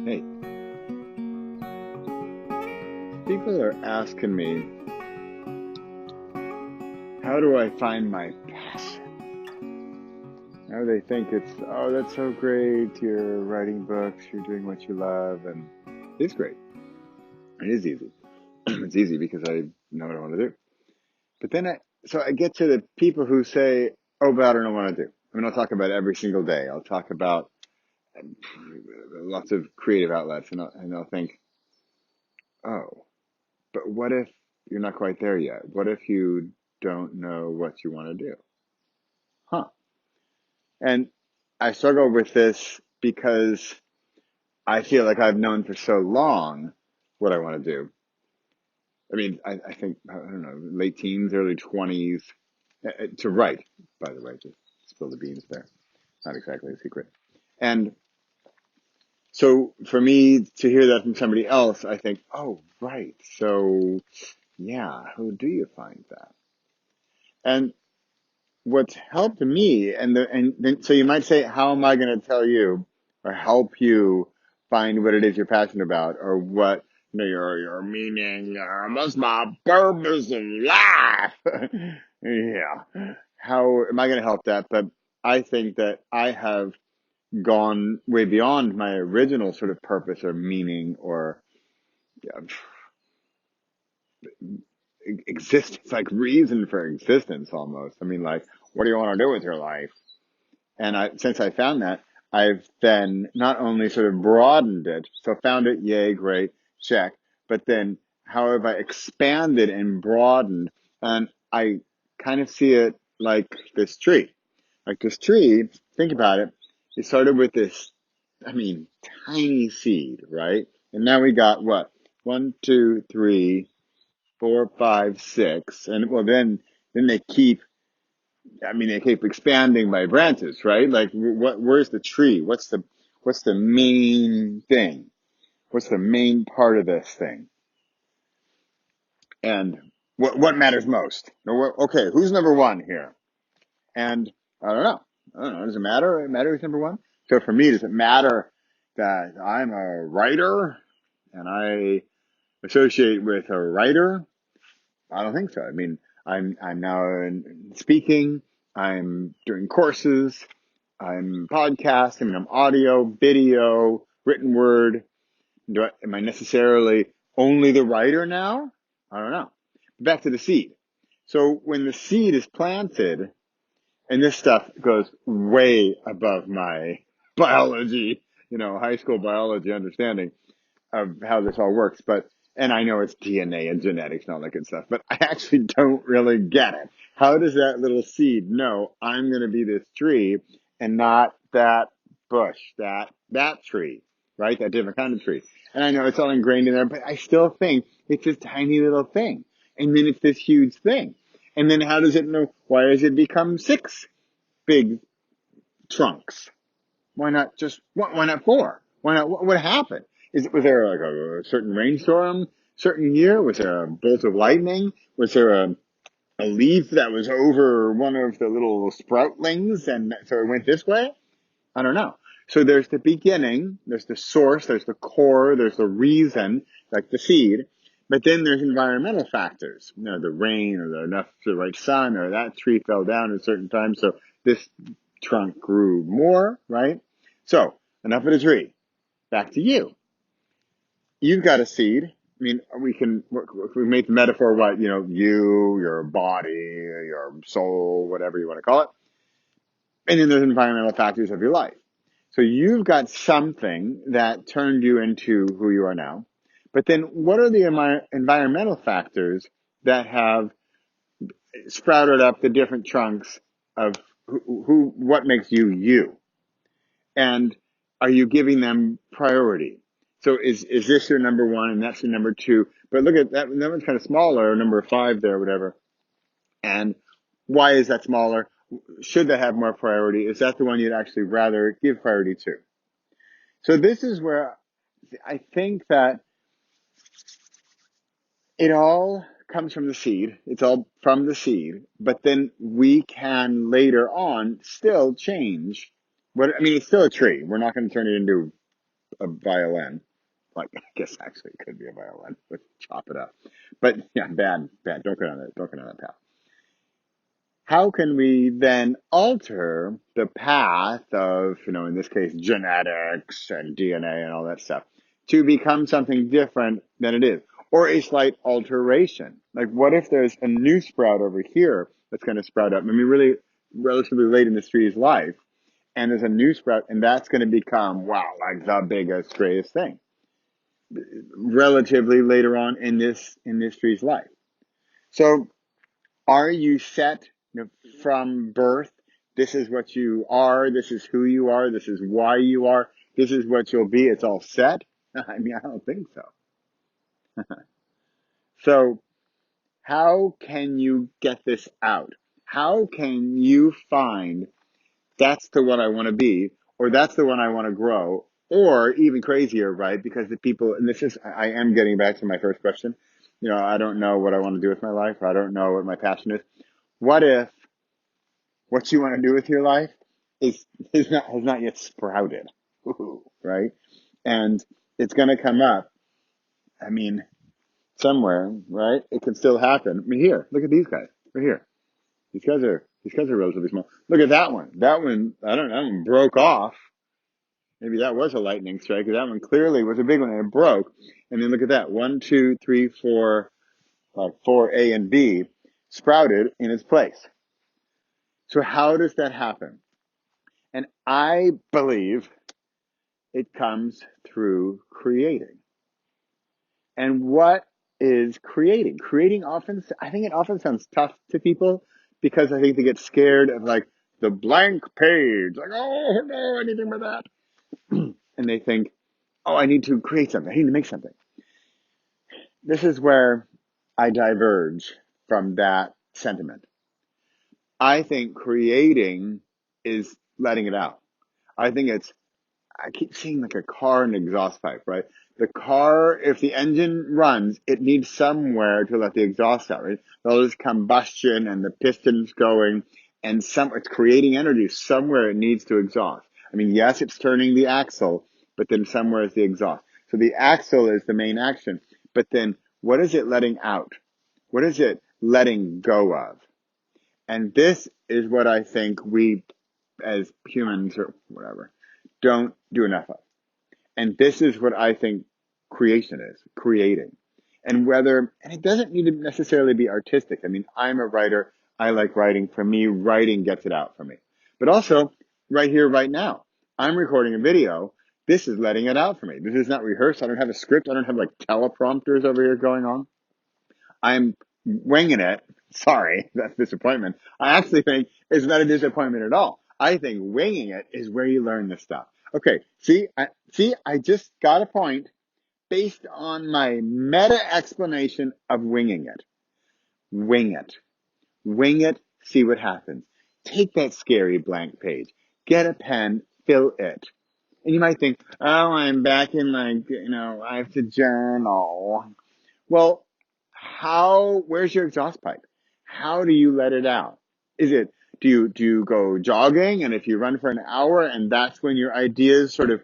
Hey, people are asking me, how do I find my passion? Now they think it's, oh, that's so great. You're writing books, you're doing what you love, and it's great. It is easy. It's easy because I know what I want to do. But then so I get to the people who say, oh, but I don't know what to do. I mean, I'll talk about it every single day. I'll talk about lots of creative outlets, and I'll think, oh, but what if you're not quite there yet? What if you don't know what you want to do? Huh. And I struggle with this because I feel like I've known for so long what I want to do. I mean, I think, I don't know, late teens, early 20s to write, by the way, just spill the beans there. Not exactly a secret. And so for me to hear that from somebody else, I think, oh, right. So yeah, who do you find that? And what's helped me, and then, so you might say, how am I going to tell you or help you find what it is you're passionate about, or what your meaning, what's my purpose in life? Yeah, how am I going to help that? But I think that I have gone way beyond my original sort of purpose or meaning or yeah, existence, like reason for existence almost. I mean, like, what do you want to do with your life? And since I found that, I've then not only sort of broadened it, so found it, yay, great, check, but then how have I expanded and broadened? And I kind of see it like this tree. Like this tree, think about it, it started with this, I mean, tiny seed, right? And now we got what? One, two, three, four, five, six. And well, then they keep I mean, they keep expanding by branches, right? Like, where's the tree? What's the main thing? What's the main part of this thing? And what matters most? Okay, who's number one here? And I don't know. I don't know. Does it matter? It matter who's number one? So for me, does it matter that I'm a writer and I associate with a writer? I don't think so. I mean, I'm now speaking. I'm doing courses. I'm podcasting. I mean, I'm audio, video, written word. Am I necessarily only the writer now? I don't know. Back to the seed. So when the seed is planted, and this stuff goes way above my biology, high school biology understanding of how this all works, and I know it's DNA and genetics and all that good stuff, but I actually don't really get it. How does that little seed know I'm going to be this tree and not that bush, that tree, right? That different kind of tree. And I know it's all ingrained in there, but I still think it's this tiny little thing. And then it's this huge thing. And then how does it know? Why does it become six big trunks? Why not just why not four? Why not? What happened? Was there like a certain rainstorm, certain year? Was there a bolt of lightning? Was there a leaf that was over one of the little sproutlings, and so it went this way? I don't know. So there's the beginning, there's the source, there's the core, there's the reason, like the seed. But then there's environmental factors, the rain or the right sun, or that tree fell down at a certain time. So this trunk grew more, right? So enough of the tree. Back to you. You've got a seed. I mean, we made the metaphor, what, your body, your soul, whatever you want to call it. And then there's environmental factors of your life. So you've got something that turned you into who you are now. But then what are the environmental factors that have sprouted up the different trunks of what makes you you? And are you giving them priority? So is this your number one and that's your number two? But look at that one's kind of smaller, number five there, whatever. And why is that smaller? Should that have more priority? Is that the one you'd actually rather give priority to? So this is where I think that it all comes from the seed. It's all from the seed, but then we can later on still change. It's still a tree. We're not going to turn it into a violin. Like, I guess actually it could be a violin. Let's chop it up. But yeah, bad, bad. Don't go down that. Don't go down that path. How can we then alter the path of, in this case, genetics and DNA and all that stuff to become something different than it is? Or a slight alteration. Like, what if there's a new sprout over here that's going to sprout up? I mean, really, relatively late in this tree's life, and there's a new sprout, and that's going to become, wow, like the biggest, greatest thing, relatively later on in this tree's life. So, are you set, from birth? This is what you are. This is who you are. This is why you are. This is what you'll be. It's all set. I mean, I don't think so. So how can you get this out? How can you find that's the one I want to be, or that's the one I want to grow, or even crazier, right? Because the people, and this is, I am getting back to my first question. I don't know what I want to do with my life. I don't know what my passion is. What if what you want to do with your life is has not yet sprouted, right? And it's going to come up. I mean, somewhere, right? It could still happen. I mean, here, look at these guys right here. These guys are relatively small. Look at that one. That one, I don't know, that one broke off. Maybe that was a lightning strike. That one clearly was a big one and it broke. And then look at that. 1, 2, 3, 4, like 4A and B sprouted in its place. So how does that happen? And I believe it comes through creating. And what is creating? Creating often, I think it often sounds tough to people because I think they get scared of like the blank page. Like, oh, no, anything but that. And they think, oh, I need to create something. I need to make something. This is where I diverge from that sentiment. I think creating is letting it out. I think I keep seeing like a car and exhaust pipe, right? The car, if the engine runs, it needs somewhere to let the exhaust out, right? There's combustion and the piston's going and it's creating energy somewhere it needs to exhaust. I mean, yes, it's turning the axle, but then somewhere is the exhaust. So the axle is the main action, but then what is it letting out? What is it letting go of? And this is what I think we as humans or whatever don't do enough of. And this is what I think creation is, creating. And and it doesn't need to necessarily be artistic. I mean, I'm a writer. I like writing. For me, writing gets it out for me. But also, right here, right now, I'm recording a video. This is letting it out for me. This is not rehearsed. I don't have a script. I don't have like teleprompters over here going on. I'm winging it. Sorry, that's disappointment. I actually think it's not a disappointment at all. I think winging it is where you learn this stuff. Okay, I just got a point based on my meta explanation of winging it. Wing it. Wing it, see what happens. Take that scary blank page. Get a pen, fill it. And you might think, oh, I'm back in I have to journal. Well, where's your exhaust pipe? How do you let it out? Do you go jogging? And if you run for an hour and that's when your ideas sort of,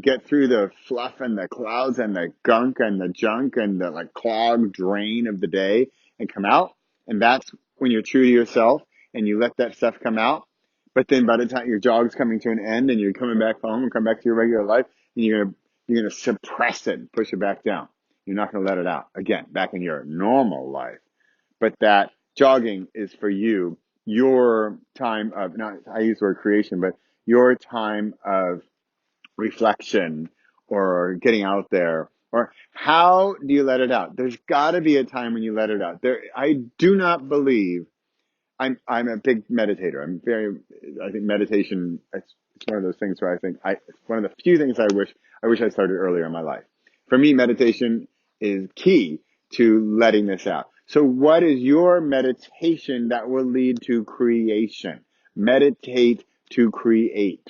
get through the fluff and the clouds and the gunk and the junk and the like clogged drain of the day and come out? And that's when you're true to yourself and you let that stuff come out. But then by the time your jog's coming to an end and you're coming back home and come back to your regular life, and you're gonna suppress it and push it back down. You're not going to let it out. Again, back in your normal life. But that jogging is for you, your time of, not, I use the word creation, but your time of reflection or getting out there. Or how do you let it out? There's got to be a time when you let it out. I do not believe I'm a big meditator. I think meditation, it's one of those things where it's one of the few things I wish I started earlier in my life. For me, meditation is key to letting this out. So what is your meditation that will lead to creation? Meditate to create.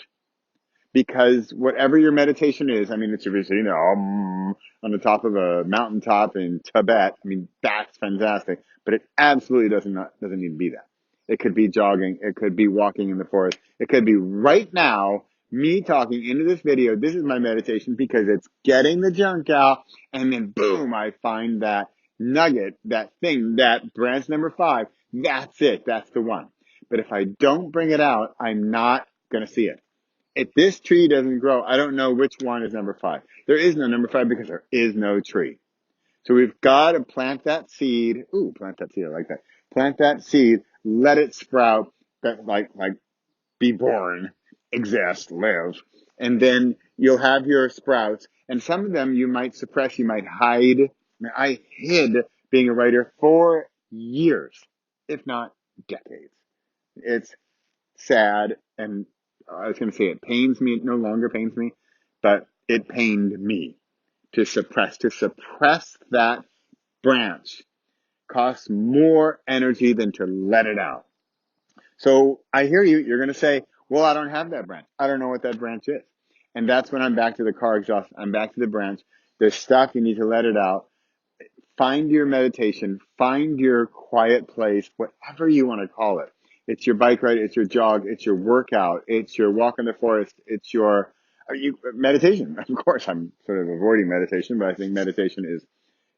Because whatever your meditation is, I mean, it's if you're sitting there on the top of a mountaintop in Tibet. I mean, that's fantastic, but it absolutely doesn't need to be that. It could be jogging. It could be walking in the forest. It could be right now Me talking into this video, this is my meditation because it's getting the junk out, and then boom, I find that nugget, that thing, that branch number 5. That's it. That's the one. But if I don't bring it out, I'm not going to see it. If this tree doesn't grow, I don't know which one is number 5. There is no number 5 because there is no tree. So we've got to plant that seed. Ooh, plant that seed. I like that. Plant that seed. Let it sprout. That like be born, exist, live, and then you'll have your sprouts. And some of them you might suppress. You might hide. I hid being a writer for years, if not decades. It's sad, and I was going to say it pains me. It no longer pains me, but it pained me to suppress. To suppress that branch costs more energy than to let it out. So I hear you. You're going to say, well, I don't have that branch. I don't know what that branch is. And that's when I'm back to the car exhaust. I'm back to the branch. There's stuff. You need to let it out. Find your meditation. Find your quiet place, whatever you want to call it. It's your bike ride. It's your jog. It's your workout. It's your walk in the forest. It's your meditation. Of course, I'm sort of avoiding meditation, but I think meditation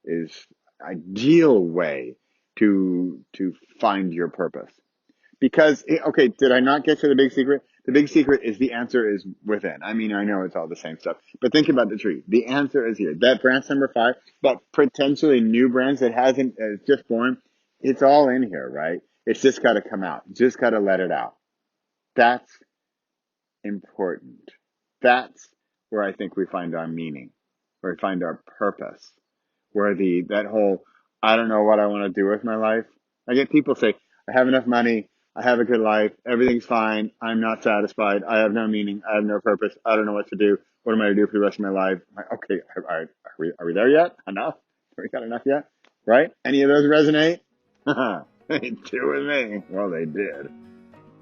is ideal way to find your purpose. Because, okay, did I not get to the big secret? The big secret is the answer is within. I mean, I know it's all the same stuff, but think about the tree. The answer is here. That branch number 5, that potentially new branch that hasn't, it's just born, it's all in here, right? It's just got to come out. Just got to let it out. That's important. That's where I think we find our meaning, where we find our purpose, where that whole, I don't know what I want to do with my life. I get people say, I have enough money. I have a good life. Everything's fine. I'm not satisfied. I have no meaning. I have no purpose. I don't know what to do. What am I going to do for the rest of my life? I'm like, okay, are we there yet? Enough? Have we got enough yet? Right? Any of those resonate? They do with me. Well, they did.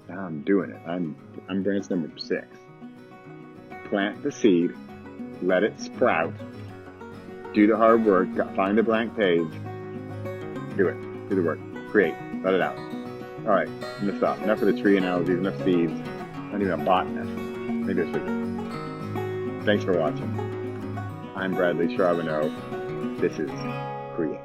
Now I'm doing it. I'm branch number 6. Plant the seed. Let it sprout. Do the hard work. Find a blank page. Do it. Do the work. Create. Let it out. All right. I'm going to stop. Enough of the tree analogies. Enough seeds. I'm not even a botanist. Maybe I should. Thanks for watching. I'm Bradley Charbonneau. This is Create.